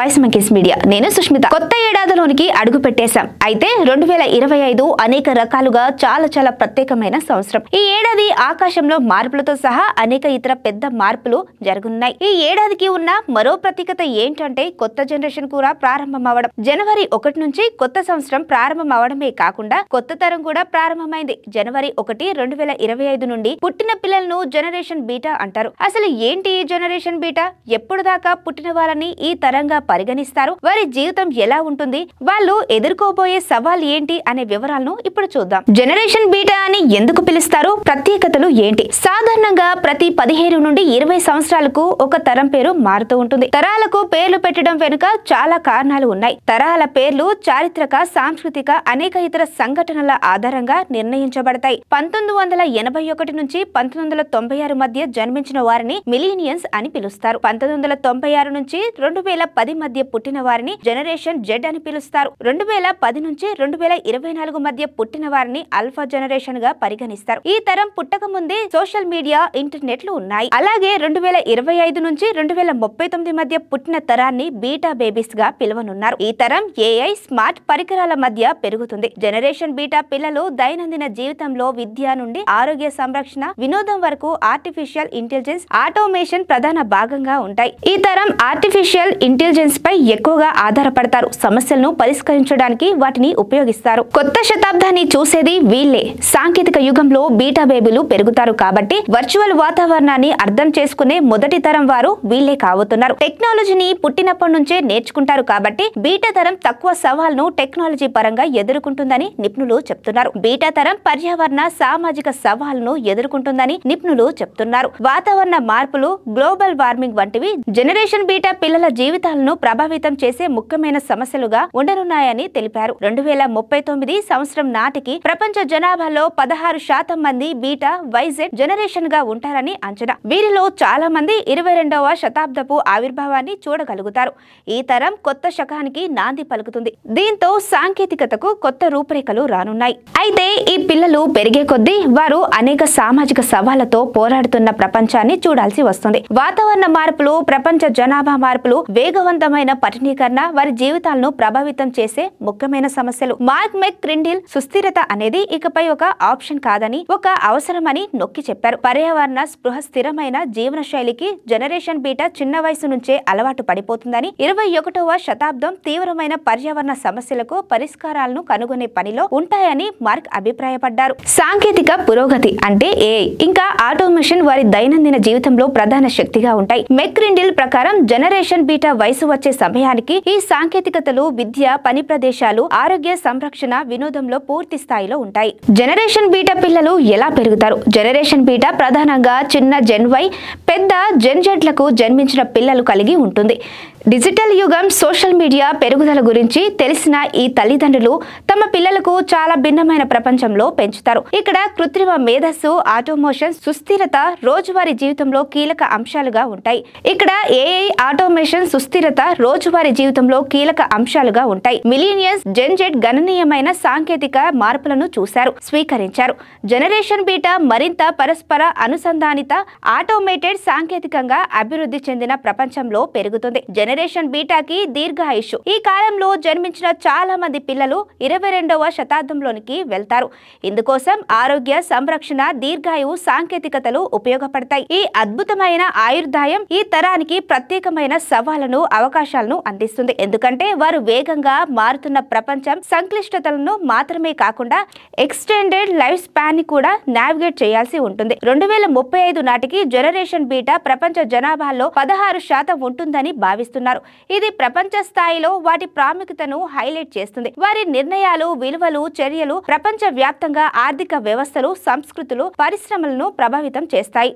Voice monkeys media. నేను సుష్మిత. కొత్త ఏడాదిలోనికి అడుగు పెట్టేశాం. అయితే 2025 అనేక రకాలుగా చాలా ప్రత్యేకమైన సంవత్సరం. ఈ ఏడాది ఆకాశంలో మార్పులతో సహా అనేక ఇతర పెద్ద మార్పులు జరుగుతున్నాయి. ఈ ఏడాదికి ఉన్న మరో ప్రత్యేకత ఏంటంటే కొత్త జనరేషన్ కూడా ప్రారంభం అవ్వడం. జనవరి 1 నుంచి కొత్త సంవత్సరం ప్రారంభం అవడమే కాకుండా కొత్త తరం కూడా ప్రారంభమైంది. జనవరి 1, 2025 నుండి పుట్టిన పిల్లలను జనరేషన్ బీటా అంటారు. అసలు ఏంటి ఈ జనరేషన్ బీటా? ఎప్పుడు దాకా పుట్టిన వాళ్ళని ఈ తరంగా పరిగణిస్తారు? వారి జీవితం ఎలా ఉంటుంది? వాళ్ళు ఎదుర్కోబోయే సవాల్ ఏంటి అనే వివరాలను ఇప్పుడు చూద్దాం. జనరేషన్ బీటా అని ఎందుకు పిలుస్తారు? ప్రత్యేకతలు ఏంటి? సాధారణంగా ప్రతి 15 నుండి 20 సంవత్సరాలకు ఒక తరం పేరు మారుతూ ఉంటుంది. తరాలకు పేర్లు పెట్టడం వెనుక చాలా కారణాలు ఉన్నాయి. తరాల పేర్లు చారిత్రక, సాంస్కృతిక, అనేక ఇతర సంఘటనల ఆధారంగా నిర్ణయించబడతాయి. 1981 నుంచి 1996 మధ్య జన్మించిన వారిని మిలీనియన్స్ అని పిలుస్తారు. 1996 నుంచి 2010 మధ్య పుట్టిన వారిని జనరేషన్ జెడ్ అని పిలుస్తారు. 2010 నుంచి 2024 మధ్య పుట్టిన వారిని ఆల్ఫా జనరేషన్ గా పరిగణిస్తారు. ఈ తరం పుట్టక ముందే సోషల్ మీడియా, ఇంటర్నెట్లు ఉన్నాయి. అలాగే 2025 నుంచి 2039 మధ్య పుట్టిన తరాన్ని బీటా బేబీస్ గా పిలువనున్నారు. ఈ తరం ఏఐ, స్మార్ట్ పరికరాల మధ్య పెరుగుతుంది. జనరేషన్ బీటా పిల్లలు దైనందిన జీవితంలో విద్య నుండి ఆరోగ్య సంరక్షణ, వినోదం వరకు ఆర్టిఫిషియల్ ఇంటెలిజెన్స్, ఆటోమేషన్ ప్రధాన భాగంగా ఉంటాయి. ఈ తరం ఆర్టిఫిషియల్ ఇంటెలిజెన్స్ పై ఎక్కువగా ఆధారపడతారు. సమస్యలను పరిష్కరించడానికి వాటిని ఉపయోగిస్తారు. కొత్త శతాబ్దాన్ని చూసేది వీళ్ళే. సాంకేతిక యుగంలో బీటా బేబీలు పెరుగుతారు కాబట్టి వర్చువల్ వాతావరణాన్ని అర్థం చేసుకునే మొదటి తరం వారు వీళ్ళే కాబోతున్నారు. టెక్నాలజీని పుట్టినప్పటి నుంచే నేర్చుకుంటారు కాబట్టి బీటా తరం తక్కువ సవాల్ను టెక్నాలజీ పరంగా ఎదుర్కొంటుందని నిపుణులు చెప్తున్నారు. బీటా తరం పర్యావరణ, సామాజిక సవాళ్లను ఎదుర్కొంటుందని నిపుణులు చెప్తున్నారు. వాతావరణ మార్పులు, గ్లోబల్ వార్మింగ్ వంటివి జనరేషన్ బీటా పిల్లల జీవితాలను ప్రభావితం చేసే ముఖ్యమైన సమస్యలుగా ఉండనున్నాయని తెలిపారు. 2039 సంవత్సరం నాటికి ప్రపంచ జనాభాలో 16% మంది బీటా, వైజెడ్ జనరేషన్ గా ఉంటారని అంచనా. వీరిలో చాలా మంది 22వ శతాబ్దపు ఆవిర్భావాన్ని చూడగలుగుతారు. ఈ తరం కొత్త శకానికి నాంది పలుకుతుంది. దీంతో సాంకేతికతకు కొత్త రూపురేఖలు రానున్నాయి. అయితే ఈ పిల్లలు పెరిగే కొద్దీ వారు అనేక సామాజిక సవాళ్లతో పోరాడుతున్న ప్రపంచాన్ని చూడాల్సి వస్తుంది. వాతావరణ మార్పులు, ప్రపంచ జనాభా మార్పులు, వేగవంతమైన పట్టణీకరణ వారి జీవితాలను ప్రభావితం చేసే ముఖ్యమైన సమస్యలు. మార్క్ మెక్క్రిండిల్ సుస్థిరత అనేది ఇకపై ఒక ఆప్షన్ కాదని, ఒక అవసరమని నొక్కి చెప్పారు. పర్యావరణ స్పృహ, స్థిరమైన జీవన శైలికి జనరేషన్ బీటా చిన్న వయసు నుంచే అలవాటు పడిపోతుందని, 21వ శతాబ్దం తీవ్రమైన పర్యావరణ సమస్యలకు పరిష్కారాలను కనుగొనే పనిలో ఉంటాయని మార్క్ అభిప్రాయపడ్డారు. సాంకేతిక పురోగతి అంటే ఏఐ ఇంకా ఆటోమేషన్ వారి దైనందిన జీవితంలో ప్రధాన శక్తిగా ఉంటాయి. మెక్క్రిండిల్ ప్రకారం జనరేషన్ బీటా వయసు వచ్చే సమయానికి ఈ సాంకేతికతలు విద్య, పని ప్రదేశాలు, ఆరోగ్య సంరక్షణ, వినోదంలో పూర్తి స్థాయిలో ఉంటాయి. జనరేషన్ బీటా పిల్లలు ఎలా పెరుగుతారు? జనరేషన్ బీటా ప్రధానంగా చిన్న జెన్ వై, పెద్ద జెన్ జెడ్లకు జన్మించిన పిల్లలు కలిగి ఉంటుంది. డిజిటల్ యుగం, సోషల్ మీడియా పెరుగుదల గురించి తెలిసిన ఈ తల్లిదండ్రులు తమ పిల్లలకు చాలా భిన్నమైన ప్రపంచంలో పెంచుతారు. ఇక్కడ కృత్రిమ మేధస్సు, ఆటోమేషన్, సుస్థిరత రోజువారీ జీవితంలో కీలక అంశాలుగా ఉంటాయి. ఇక్కడ ఏఐ, ఆటోమేషన్, సుస్థిరత రోజువారీ జీవితంలో కీలక అంశాలుగా ఉంటాయి. మిలీనియన్స్, జెన్ జెడ్ గణనీయమైన సాంకేతిక మార్పులను చూశారు, స్వీకరించారు. జనరేషన్ బీటా మరింత పరస్పర అనుసంధానిత, ఆటోమేటెడ్, సాంకేతికంగా అభివృద్ధి చెందిన ప్రపంచంలో పెరుగుతుంది. జనరేషన్ బీటాకి దీర్ఘాయుషు. ఈ కాలంలో జన్మించిన చాలా మంది పిల్లలు 22వ శతాబ్దంలోనికి వెళ్తారు. ఇందుకోసం ఆరోగ్య సంరక్షణ, దీర్ఘాయువు సాంకేతికతలు ఉపయోగపడతాయి. ఈ అద్భుతమైన ఆయుర్దాయం ఈ తరానికి ప్రత్యేకమైన సవాళ్లను, అవకాశాలను అందిస్తుంది. ఎందుకంటే వారు వేగంగా మారుతున్న ప్రపంచం సంక్లిష్టతలను మాత్రమే కాకుండా ఎక్స్టెండెడ్ లైఫ్ స్పాన్ ని కూడా నావిగేట్ చేయాల్సి ఉంటుంది. 2035 నాటికి జనరేషన్ బీటా ప్రపంచ జనాభాలో 16% ఉంటుందని భావిస్తున్నారు. ఇది ప్రపంచ స్థాయిలో వాటి ప్రాముఖ్యతను హైలైట్ చేస్తుంది. వారి నిర్ణయాలు, విలువలు, చర్యలు ప్రపంచ వ్యాప్తంగా ఆర్థిక వ్యవస్థలు, సంస్కృతులు, పరిశ్రమలను ప్రభావితం చేస్తాయి.